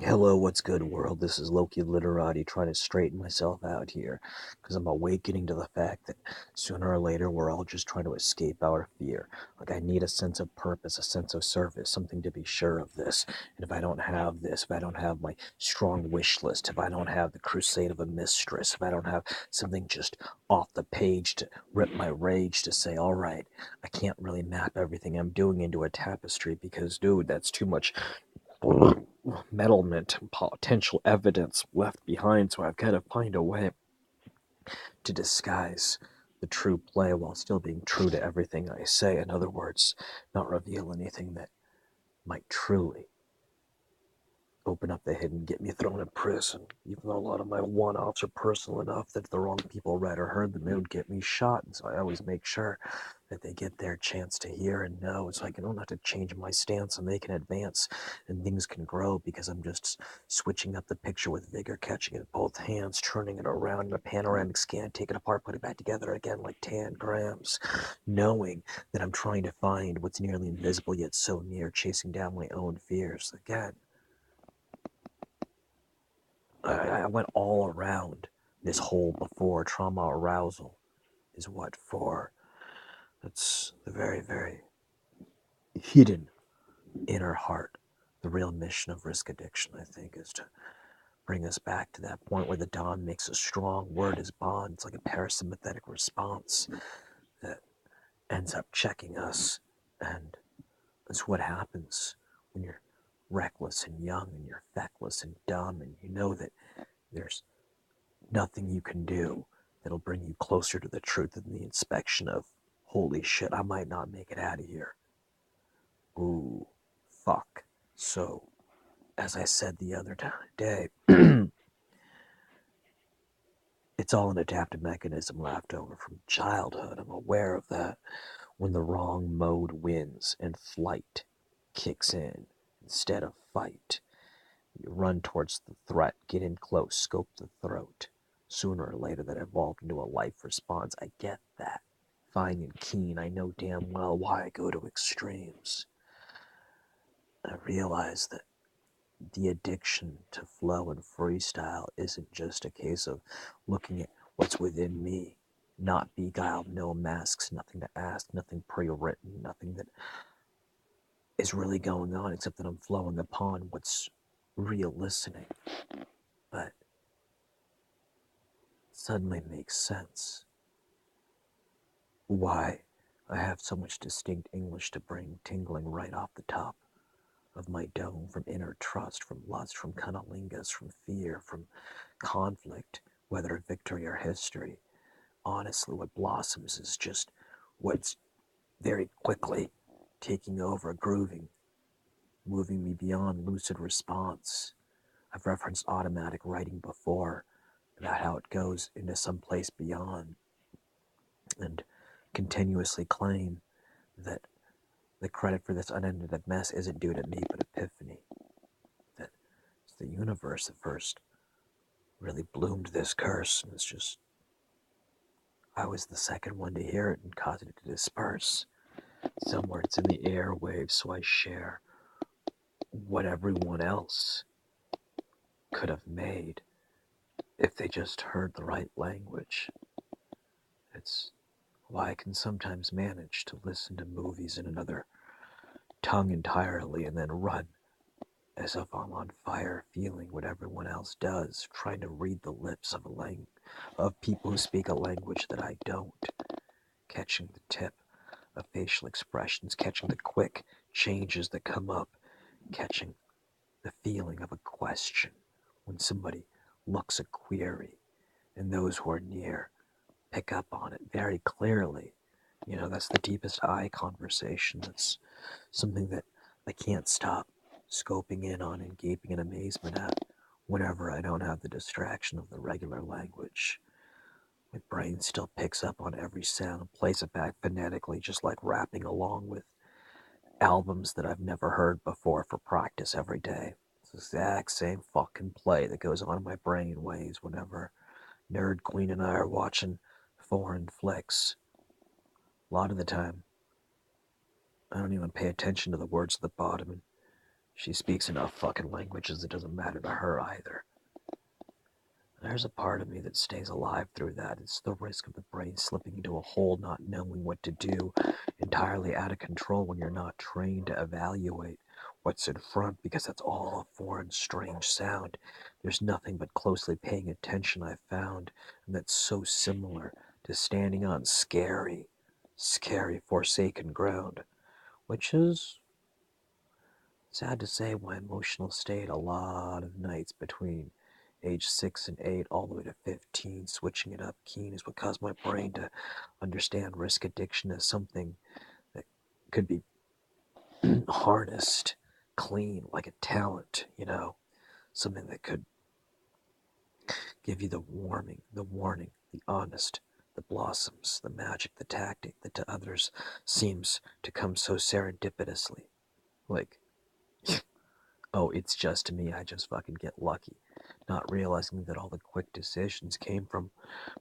Hello, what's good, world? This is Loki Literati trying to straighten myself out here because I'm awakening to the fact that sooner or later we're all just trying to escape our fear. Like, I need a sense of purpose, a sense of service, something to be sure of this. And if I don't have this, if I don't have my strong wish list, if I don't have the crusade of a mistress, if I don't have something just off the page to rip my rage to say, all right, I can't really map everything I'm doing into a tapestry because, dude, that's too much meddlement and potential evidence left behind, so I've got to find a way to disguise the true play while still being true to everything I say. In other words, not reveal anything that might truly open up the head and get me thrown in prison. Even though a lot of my one-offs are personal enough that if the wrong people read or heard them, they would get me shot. And so I always make sure that they get their chance to hear and know. So I don't have to change my stance and they can advance and things can grow because I'm just switching up the picture with vigor, catching it with both hands, turning it around in a panoramic scan, take it apart, put it back together again like tangrams, knowing that I'm trying to find what's nearly invisible yet so near, chasing down my own fears. Again, I went all around this hole before. Trauma arousal is what for. That's the very, very hidden inner heart. The real mission of risk addiction, I think, is to bring us back to that point where the Dom makes a strong word as bond. It's like a parasympathetic response that ends up checking us. And that's what happens when you're reckless and young and you're feckless and dumb and you know that there's nothing you can do that'll bring you closer to the truth than the inspection of, holy shit, I might not make it out of here. Ooh, fuck. So, as I said the other day, it's all an adaptive mechanism left over from childhood. I'm aware of that. When the wrong mode wins and flight kicks in instead of fight, you run towards the threat, get in close, scope the throat. Sooner or later, that evolved into a life response. I get that. Fine and keen, I know damn well why I go to extremes. I realize that the addiction to flow and freestyle isn't just a case of looking at what's within me, not beguiled, no masks, nothing to ask, nothing pre-written, nothing that is really going on except that I'm flowing upon what's real listening. But suddenly makes sense why I have so much distinct English to bring tingling right off the top of my dome, from inner trust, from lust, from cunnilingus, from fear, from conflict, whether victory or history. Honestly, what blossoms is just what's very quickly taking over, grooving, moving me beyond lucid response. I've referenced automatic writing before about how it goes into some place beyond, and continuously claim that the credit for this unedited mess isn't due to me but epiphany. That it's the universe that first really bloomed this curse, and it's just I was the second one to hear it and caused it to disperse. Somewhere it's in the airwaves, so I share what everyone else could have made if they just heard the right language. It's why I can sometimes manage to listen to movies in another tongue entirely and then run as if I'm on fire, feeling what everyone else does, trying to read the lips of people who speak a language that I don't, catching the tip of facial expressions, catching the quick changes that come up, catching the feeling of a question when somebody looks a query, and those who are near pick up on it very clearly. You know, that's the deepest eye conversation. That's something that I can't stop scoping in on and gaping in amazement at whenever I don't have the distraction of the regular language. My brain still picks up on every sound, plays it back phonetically, just like rapping along with albums that I've never heard before for practice every day. It's the exact same fucking play that goes on in my brain waves whenever Nerd Queen and I are watching foreign flicks. A lot of the time, I don't even pay attention to the words at the bottom, and She speaks enough fucking languages, it doesn't matter to her either. There's a part of me that stays alive through that. It's the risk of the brain slipping into a hole, not knowing what to do, entirely out of control when you're not trained to evaluate what's in front, because that's all a foreign, strange sound. There's nothing but closely paying attention, I've found, and that's so similar to standing on scary, forsaken ground, which is, sad to say, my emotional state a lot of nights between age 6 and 8 all the way to 15. Switching it up keen is what caused my brain to understand risk addiction as something that could be harnessed clean, like a talent, something that could give you the warning, the honest, the blossoms, the magic, the tactic that to others seems to come so serendipitously. Like, oh, it's just me, I just fucking get lucky. Not realizing that all the quick decisions came from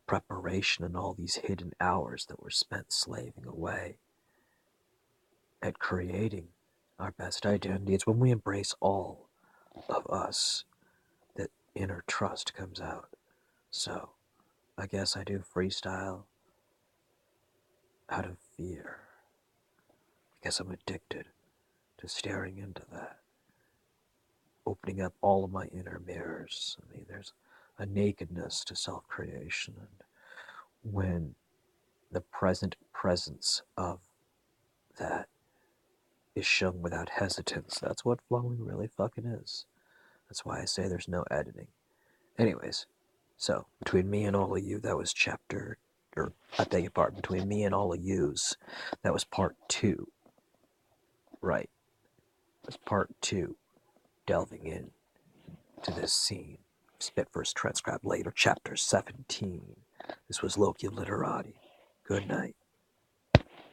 preparation and all these hidden hours that were spent slaving away at creating our best identity. It's when we embrace all of us that inner trust comes out. So, I guess I do freestyle out of fear. I guess I'm addicted to staring into that, opening up all of my inner mirrors. I mean, there's a nakedness to self-creation, and when the present presence of that is shown without hesitance, that's what flowing really fucking is. That's why I say there's no editing. Anyways, so between me and all of you, that was chapter, or I beg your pardon, between me and all of yous, that was part 2. Right, it was part 2, delving in to this scene. Spit first, transcribe later, chapter 17. This was Loki Literati. Good night.